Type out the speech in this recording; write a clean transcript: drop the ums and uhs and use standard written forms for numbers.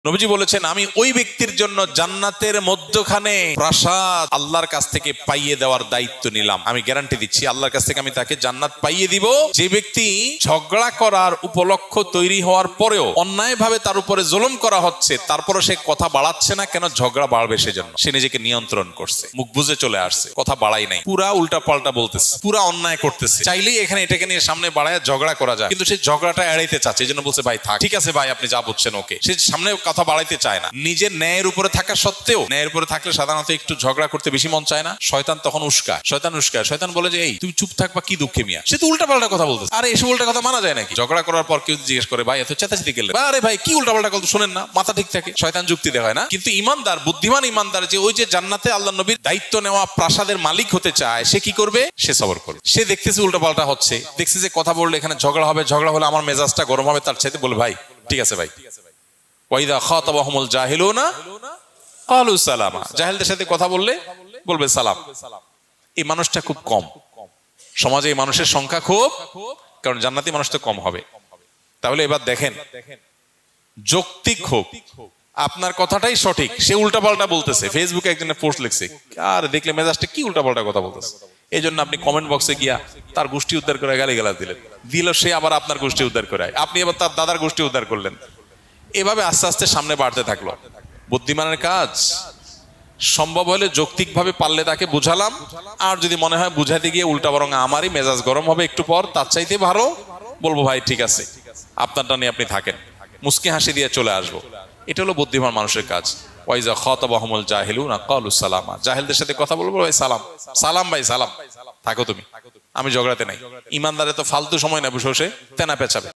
নবীজি বলেছেন, আমি ওই ব্যক্তির জন্য জান্নাতের মধ্যখানে প্রাসাদ আল্লাহর কাছ থেকে পাইয়ে দেওয়ার দায়িত্ব নিলাম। আমি গ্যারান্টি দিচ্ছি আল্লাহর কাছ থেকে আমি তাকে জান্নাত পাইয়ে দিব। যে ব্যক্তি ঝগড়া করার উপলক্ষ তৈরি হওয়ার পরেও অন্যায়ভাবে তার উপরে জুলুম করা হচ্ছে, তারপরে সে কথা বাড়াচ্ছে না, কেন? ঝগড়া বাড়বে সেজন্য। সে নিজেকে নিয়ন্ত্রণ করছে, মুখ বুজে চলে আসছে, কথা বাড়াই নাই, পুরা উল্টা পাল্টা বলতেছে, পুরা অন্যায় করতেছে। চাইলেই এখানে এটাকে নিয়ে সামনে বাড়ায় ঝগড়া করা যায়, কিন্তু সে ঝগড়াটা এড়াইতে চাচ্ছে, এই জন্য বলছে ভাই থাক, ঠিক আছে ভাই আপনি যা বুঝছেন ওকে। সে সামনে কথা বাড়াইতে চায় না। নিজের ন্যায়ের উপরে থাকা সত্ত্বেও, ন্যায়ের উপরে থাকলে সাধারণত একটু ঝগড়া করতে বেশি মন চায় না। শয়তান তখন উস্কায়, শয়তান বলে যে এই তুমি চুপ থাকবা, কি দুঃখে মিয়া, সে তো উল্টা পাল্টা কথা বলতেছে। আরে এসব উল্টা কথা মানা যায় নাকি? ঝগড়া করার পর কেউ জিজ্ঞেস করে ভাই এত চেঁচাচেঁতি গেলে, আরে ভাই কি উল্টা পাল্টা কথা শোনেন না, মাথা ঠিক থাকে। শয়তান যুক্তি দেখায় না। কিন্তু ইমানদার, বুদ্ধিমান ইমানদার, যে ওই যে জান্নাতে আল্লাহ নবীর দায়িত্ব নেওয়া প্রাসাদের মালিক হতে চায়, সে কি করবে? সে সবর করবে। সে দেখতেছে উল্টা পাল্টা হচ্ছে, দেখছে যে কথা বললে এখানে ঝগড়া হবে, ঝগড়া হলে আমার মেজাজটা গরম হবে, তার চাইতে বলে ভাই ঠিক আছে ভাই। ওয়াইদা খাতাবাহুমুল জাহিলুনা ক্বালু সালামা, জাহেলদের সাথে কথা বললে বলবে সালাম। এই মানুষটা খুব কম সমাজে, এই মানুষের সংখ্যা খুব, কারণ জান্নাতি মানুষ তো কম হবে। তাহলে এবার দেখেন, যৌক্তিক হোক, আপনার কথাটাই সঠিক, সে উল্টাপাল্টা বলতেছে, ফেসবুকে একজনের পোস্ট লিখছে, আর দেখলে মেজাজটা কি উল্টাপাল্টা কথা বলতেছে। এই জন্য আপনি কমেন্ট বক্সে গিয়া তার গোষ্ঠী উদ্ধার করে গালিগালাজ দিল, সে আবার আপনার গোষ্ঠী উদ্ধার করে, আপনি আবার তার দাদার গোষ্ঠী উদ্ধার করলেন। এভাবে আস্তে আস্তে সামনে বাড়তে থাকলো। বুদ্ধিমানের কাজ, সম্ভব হলে যৌক্তিকভাবে পারলে তাকে বুঝালাম, আর যদি মনে হয় বুঝাতে গিয়ে উল্টা বরং আমারই মেজাজ গরম হবে একটু পর, তার চাইতে ভালো বলবো ভাই ঠিক আছে আপনারটা নিয়ে আপনি থাকেন, মুস্কি হাসি দিয়ে চলে আসবো। এটা হলো বুদ্ধিমান মানুষের কাজ। ওয়াইজা খাতাবাহুমুল জাহিলুনা ক্বালু সালামা, জাহেলদের সাথে কথা বলবো ভাই সালাম, সালাম ভাই সালাম, থাকো তুমি, আমি ঝগড়াতে নাই। ইমানদারে তো ফালতু সময় না বসে বসে তেনা পেঁচাবে।